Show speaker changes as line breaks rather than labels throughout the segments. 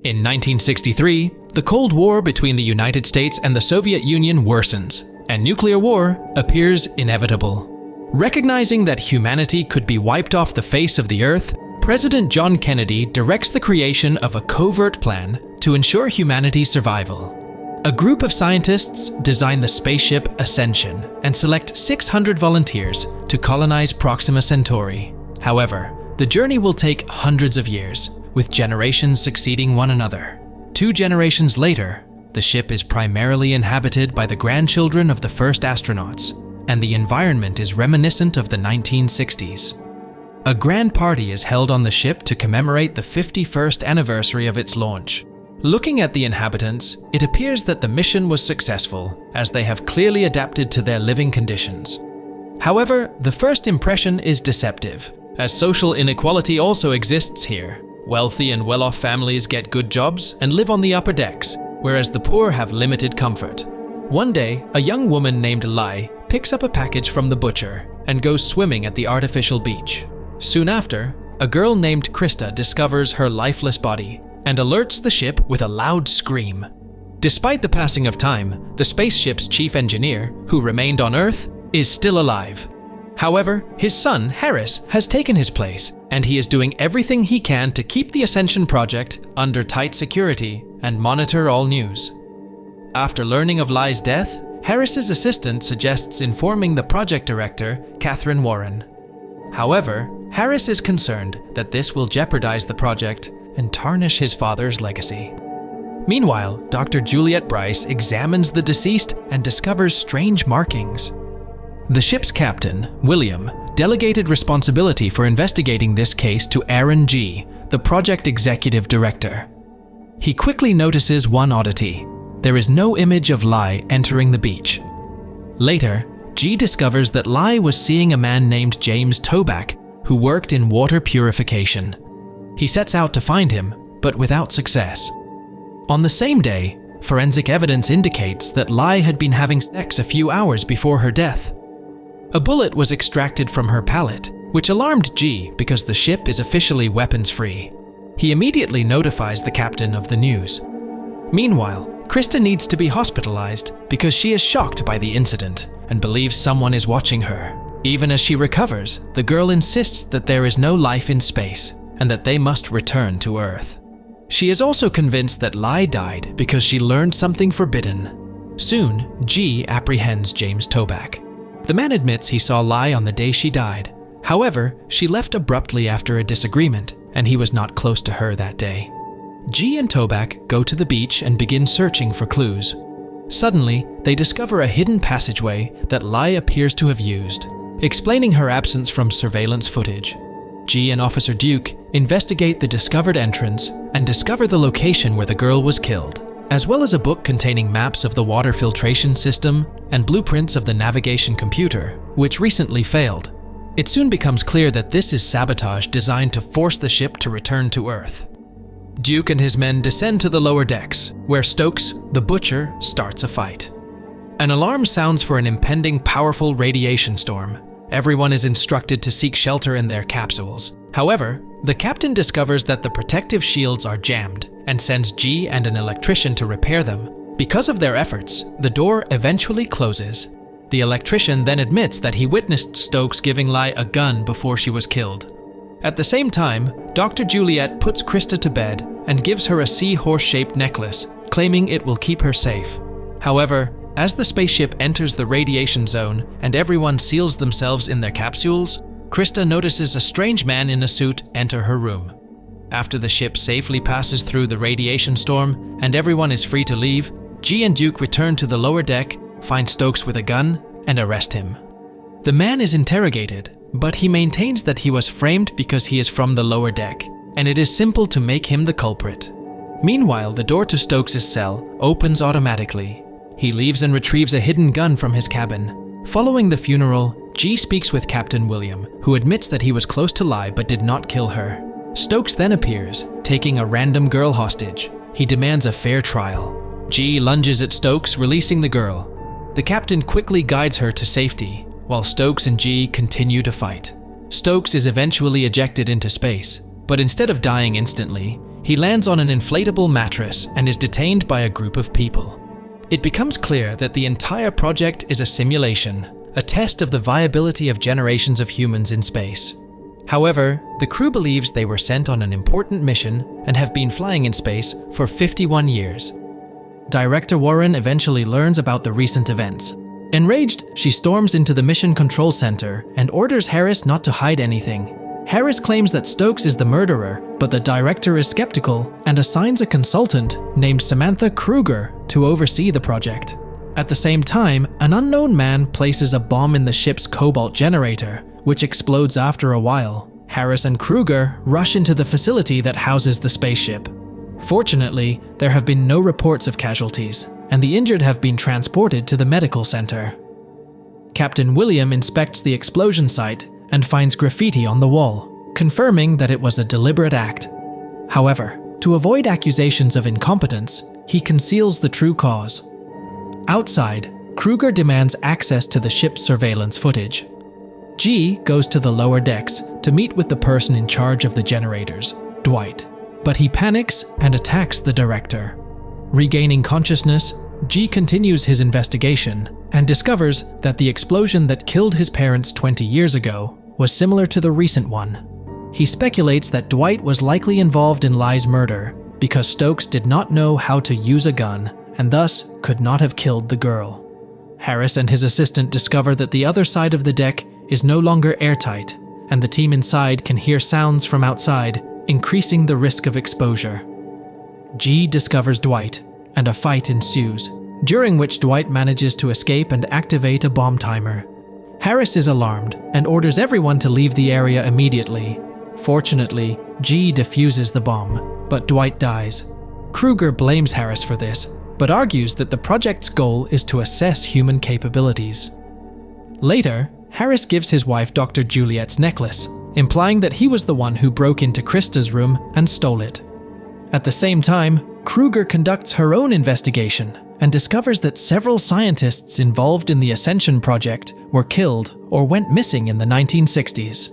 In 1963, the Cold War between the United States and the Soviet Union worsens, and nuclear war appears inevitable. Recognizing that humanity could be wiped off the face of the Earth, President John Kennedy directs the creation of a covert plan to ensure humanity's survival. A group of scientists design the spaceship Ascension and select 600 volunteers to colonize Proxima Centauri. However, the journey will take hundreds of years, with generations succeeding one another. 2 generations later, the ship is primarily inhabited by the grandchildren of the first astronauts, and the environment is reminiscent of the 1960s. A grand party is held on the ship to commemorate the 51st anniversary of its launch. Looking at the inhabitants, it appears that the mission was successful, as they have clearly adapted to their living conditions. However, the first impression is deceptive, as social inequality also exists here. Wealthy and well-off families get good jobs and live on the upper decks, whereas the poor have limited comfort. One day, a young woman named Lai picks up a package from the butcher and goes swimming at the artificial beach. Soon after, a girl named Krista discovers her lifeless body and alerts the ship with a loud scream. Despite the passing of time, the spaceship's chief engineer, who remained on Earth, is still alive. However, his son, Harris, has taken his place, and he is doing everything he can to keep the Ascension project under tight security and monitor all news. After learning of Lai's death, Harris's assistant suggests informing the project director, Catherine Warren. However, Harris is concerned that this will jeopardize the project and tarnish his father's legacy. Meanwhile, Dr. Juliet Bryce examines the deceased and discovers strange markings. The ship's captain, William, delegated responsibility for investigating this case to Aaron G., the project executive director. He quickly notices one oddity. There is no image of Lai entering the beach. Later, G discovers that Lai was seeing a man named James Toback, who worked in water purification. He sets out to find him, but without success. On the same day, forensic evidence indicates that Lai had been having sex a few hours before her death. A bullet was extracted from her palate, which alarmed G because the ship is officially weapons-free. He immediately notifies the captain of the news. Meanwhile, Krista needs to be hospitalized because she is shocked by the incident and believes someone is watching her. Even as she recovers, the girl insists that there is no life in space and that they must return to Earth. She is also convinced that Lai died because she learned something forbidden. Soon, G apprehends James Toback. The man admits he saw Lai on the day she died. However, she left abruptly after a disagreement, and he was not close to her that day. G and Toback go to the beach and begin searching for clues. Suddenly, they discover a hidden passageway that Lai appears to have used, explaining her absence from surveillance footage. G and Officer Duke investigate the discovered entrance and discover the location where the girl was killed, as well as a book containing maps of the water filtration system and blueprints of the navigation computer, which recently failed. It soon becomes clear that this is sabotage designed to force the ship to return to Earth. Duke and his men descend to the lower decks, where Stokes, the butcher, starts a fight. An alarm sounds for an impending powerful radiation storm. Everyone is instructed to seek shelter in their capsules. However, the captain discovers that the protective shields are jammed and sends G and an electrician to repair them. Because of their efforts, the door eventually closes. The electrician then admits that he witnessed Stokes giving Lai a gun before she was killed. At the same time, Dr. Juliet puts Krista to bed and gives her a seahorse-shaped necklace, claiming it will keep her safe. However, as the spaceship enters the radiation zone and everyone seals themselves in their capsules, Krista notices a strange man in a suit enter her room. After the ship safely passes through the radiation storm and everyone is free to leave, G and Duke return to the lower deck, find Stokes with a gun, and arrest him. The man is interrogated, but he maintains that he was framed because he is from the lower deck, and it is simple to make him the culprit. Meanwhile, the door to Stokes' cell opens automatically. He leaves and retrieves a hidden gun from his cabin. Following the funeral, G speaks with Captain William, who admits that he was close to Lai but did not kill her. Stokes then appears, taking a random girl hostage. He demands a fair trial. G lunges at Stokes, releasing the girl. The captain quickly guides her to safety, while Stokes and G continue to fight. Stokes is eventually ejected into space, but instead of dying instantly, he lands on an inflatable mattress and is detained by a group of people. It becomes clear that the entire project is a simulation, a test of the viability of generations of humans in space. However, the crew believes they were sent on an important mission and have been flying in space for 51 years. Director Warren eventually learns about the recent events. Enraged, she storms into the Mission Control Center and orders Harris not to hide anything. Harris claims that Stokes is the murderer, but the director is skeptical and assigns a consultant named Samantha Kruger to oversee the project. At the same time, an unknown man places a bomb in the ship's cobalt generator, which explodes after a while. Harris and Kruger rush into the facility that houses the spaceship. Fortunately, there have been no reports of casualties, and the injured have been transported to the medical center. Captain William inspects the explosion site and finds graffiti on the wall, confirming that it was a deliberate act. However, to avoid accusations of incompetence, he conceals the true cause. Outside, Kruger demands access to the ship's surveillance footage. G goes to the lower decks to meet with the person in charge of the generators, Dwight, but he panics and attacks the director. Regaining consciousness, G continues his investigation and discovers that the explosion that killed his parents 20 years ago was similar to the recent one. He speculates that Dwight was likely involved in Lai's murder because Stokes did not know how to use a gun and thus could not have killed the girl. Harris and his assistant discover that the other side of the deck is no longer airtight, and the team inside can hear sounds from outside, increasing the risk of exposure. G discovers Dwight, and a fight ensues, during which Dwight manages to escape and activate a bomb timer. Harris is alarmed and orders everyone to leave the area immediately. Fortunately, G defuses the bomb, but Dwight dies. Kruger blames Harris for this, but argues that the project's goal is to assess human capabilities. Later, Harris gives his wife Dr. Juliet's necklace, implying that he was the one who broke into Krista's room and stole it. At the same time, Kruger conducts her own investigation and discovers that several scientists involved in the Ascension project were killed or went missing in the 1960s.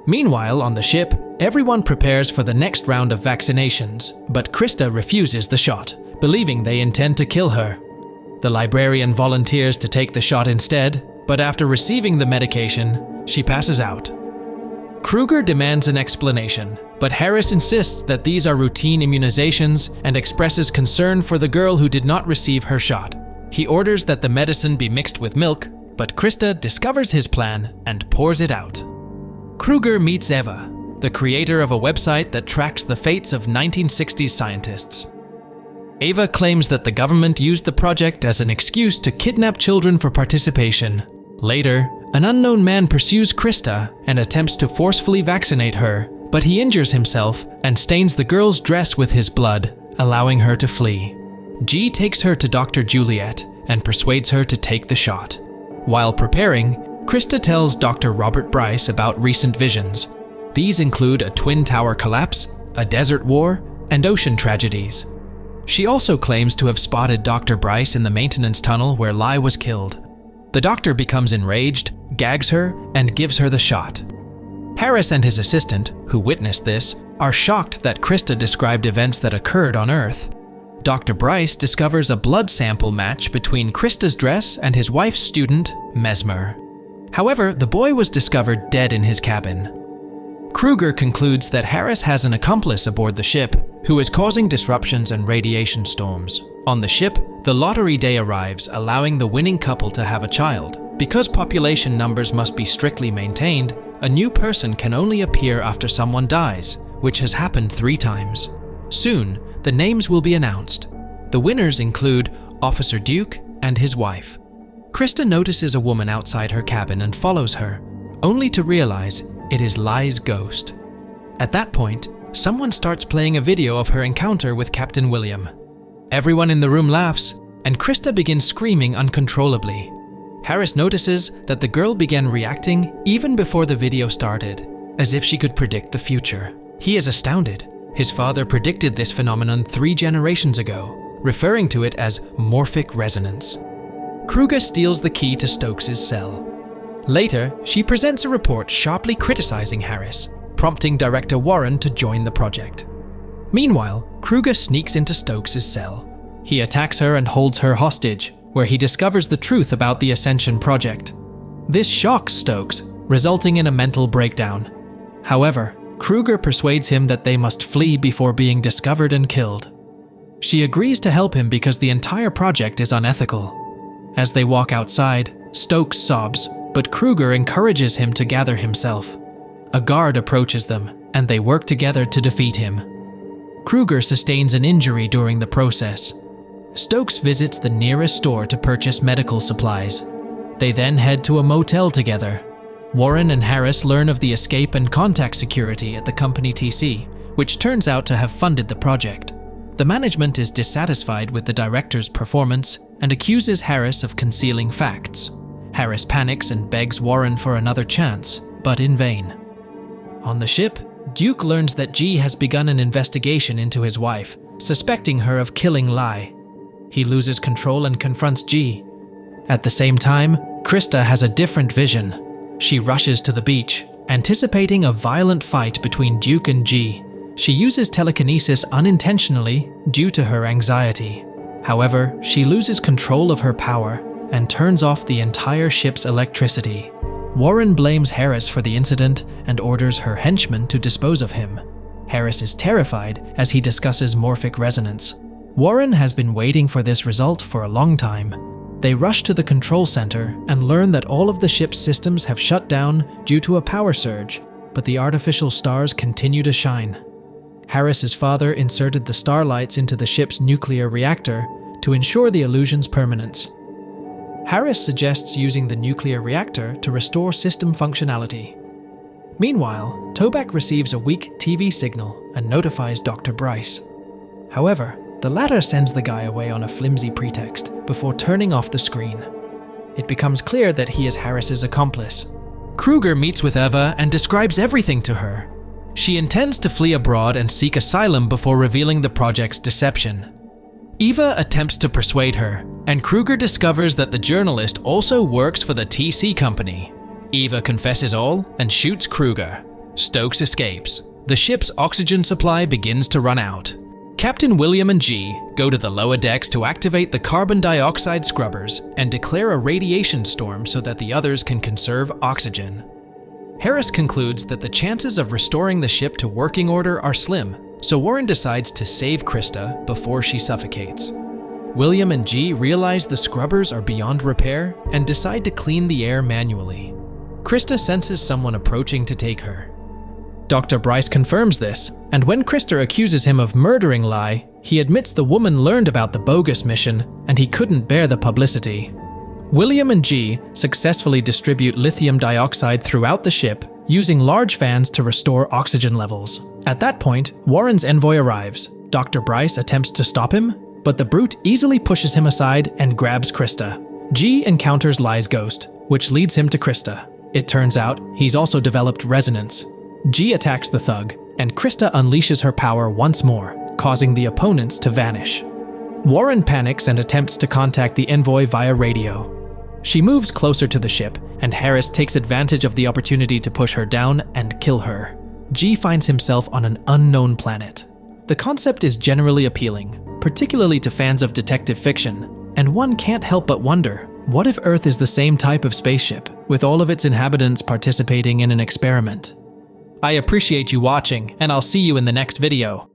Meanwhile, on the ship, everyone prepares for the next round of vaccinations, but Krista refuses the shot, believing they intend to kill her. The librarian volunteers to take the shot instead, but after receiving the medication, she passes out. Kruger demands an explanation, but Harris insists that these are routine immunizations and expresses concern for the girl who did not receive her shot. He orders that the medicine be mixed with milk, but Krista discovers his plan and pours it out. Kruger meets Eva, the creator of a website that tracks the fates of 1960s scientists. Eva claims that the government used the project as an excuse to kidnap children for participation. Later, an unknown man pursues Krista and attempts to forcefully vaccinate her, but he injures himself and stains the girl's dress with his blood, allowing her to flee. G takes her to Dr. Juliet and persuades her to take the shot. While preparing, Krista tells Dr. Robert Bryce about recent visions. These include a twin tower collapse, a desert war, and ocean tragedies. She also claims to have spotted Dr. Bryce in the maintenance tunnel where Lai was killed. The doctor becomes enraged, gags her, and gives her the shot. Harris and his assistant, who witnessed this, are shocked that Krista described events that occurred on Earth. Dr. Bryce discovers a blood sample match between Krista's dress and his wife's student, Mesmer. However, the boy was discovered dead in his cabin. Kruger concludes that Harris has an accomplice aboard the ship who is causing disruptions and radiation storms. On the ship, the lottery day arrives, allowing the winning couple to have a child. Because population numbers must be strictly maintained, a new person can only appear after someone dies, which has happened 3 times. Soon, the names will be announced. The winners include Officer Duke and his wife. Krista notices a woman outside her cabin and follows her, only to realize it is Lai's ghost. At that point, someone starts playing a video of her encounter with Captain William. Everyone in the room laughs, and Krista begins screaming uncontrollably. Harris notices that the girl began reacting even before the video started, as if she could predict the future. He is astounded. His father predicted this phenomenon 3 generations ago, referring to it as morphic resonance. Kruger steals the key to Stokes' cell. Later, she presents a report sharply criticizing Harris, prompting Director Warren to join the project. Meanwhile, Kruger sneaks into Stokes' cell. He attacks her and holds her hostage, where he discovers the truth about the Ascension project. This shocks Stokes, resulting in a mental breakdown. However, Kruger persuades him that they must flee before being discovered and killed. She agrees to help him because the entire project is unethical. As they walk outside, Stokes sobs, but Kruger encourages him to gather himself. A guard approaches them, and they work together to defeat him. Kruger sustains an injury during the process. Stokes visits the nearest store to purchase medical supplies. They then head to a motel together. Warren and Harris learn of the escape and contact security at the company TC, which turns out to have funded the project. The management is dissatisfied with the director's performance and accuses Harris of concealing facts. Harris panics and begs Warren for another chance, but in vain. On the ship, Duke learns that G has begun an investigation into his wife, suspecting her of killing Lai. He loses control and confronts G. At the same time, Krista has a different vision. She rushes to the beach, anticipating a violent fight between Duke and G. She uses telekinesis unintentionally due to her anxiety. However, she loses control of her power and turns off the entire ship's electricity. Warren blames Harris for the incident and orders her henchmen to dispose of him. Harris is terrified as he discusses morphic resonance. Warren has been waiting for this result for a long time. They rush to the control center and learn that all of the ship's systems have shut down due to a power surge, but the artificial stars continue to shine. Harris's father inserted the starlights into the ship's nuclear reactor to ensure the illusion's permanence. Harris suggests using the nuclear reactor to restore system functionality. Meanwhile, Toback receives a weak TV signal and notifies Dr. Bryce. However, the latter sends the guy away on a flimsy pretext before turning off the screen. It becomes clear that he is Harris's accomplice. Kruger meets with Eva and describes everything to her. She intends to flee abroad and seek asylum before revealing the project's deception. Eva attempts to persuade her, and Kruger discovers that the journalist also works for the TC company. Eva confesses all and shoots Kruger. Stokes escapes. The ship's oxygen supply begins to run out. Captain William and G go to the lower decks to activate the carbon dioxide scrubbers and declare a radiation storm so that the others can conserve oxygen. Harris concludes that the chances of restoring the ship to working order are slim, so Warren decides to save Krista before she suffocates. William and G realize the scrubbers are beyond repair and decide to clean the air manually. Krista senses someone approaching to take her. Dr. Bryce confirms this, and when Krista accuses him of murdering Lai, he admits the woman learned about the bogus mission and he couldn't bear the publicity. William and G successfully distribute lithium dioxide throughout the ship, using large fans to restore oxygen levels. At that point, Warren's envoy arrives. Dr. Bryce attempts to stop him, but the brute easily pushes him aside and grabs Krista. G encounters Lai's ghost, which leads him to Krista. It turns out he's also developed resonance. G attacks the thug, and Krista unleashes her power once more, causing the opponents to vanish. Warren panics and attempts to contact the envoy via radio. She moves closer to the ship, and Harris takes advantage of the opportunity to push her down and kill her. G finds himself on an unknown planet. The concept is generally appealing, particularly to fans of detective fiction, and one can't help but wonder, what if Earth is the same type of spaceship, with all of its inhabitants participating in an experiment? I appreciate you watching, and I'll see you in the next video.